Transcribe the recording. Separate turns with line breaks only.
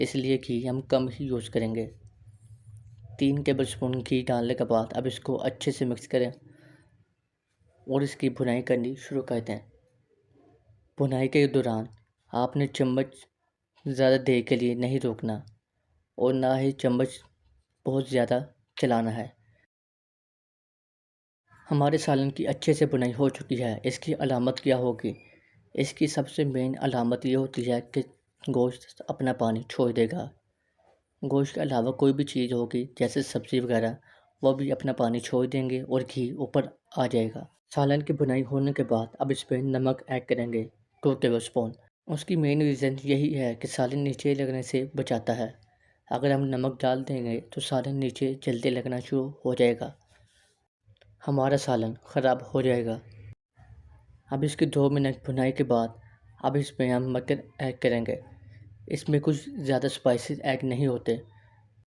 इसलिए घी हम कम ही यूज़ करेंगे। 3 टेबलस्पून घी डालने के बाद अब इसको अच्छे से मिक्स करें और इसकी भुनाई करनी शुरू कर दें। भुनाई के दौरान आपने चम्मच ज़्यादा देर के लिए नहीं रोकना और ना ही चम्मच बहुत ज़्यादा चलाना है। हमारे सालन की अच्छे से भुनाई हो चुकी है। इसकी अलामत क्या होगी? इसकी सबसे मेन अलामत ये होती है कि गोश्त अपना पानी छोड़ देगा। गोश्त के अलावा कोई भी चीज़ होगी जैसे सब्ज़ी वगैरह, वो भी अपना पानी छोड़ देंगे और घी ऊपर आ जाएगा। सालन की भुनाई होने के बाद अब इसमें नमक ऐड करेंगे 2 टेबलस्पून। उसकी मेन रीज़न यही है कि सालन नीचे लगने से बचाता है। अगर हम नमक डाल देंगे तो सालन नीचे जलने लगना शुरू हो जाएगा, हमारा सालन ख़राब हो जाएगा। अब इसके 2 मिनट भुनाई के बाद अब इसमें हम मटन ऐड करेंगे। इसमें कुछ ज़्यादा स्पाइसेस ऐड नहीं होते,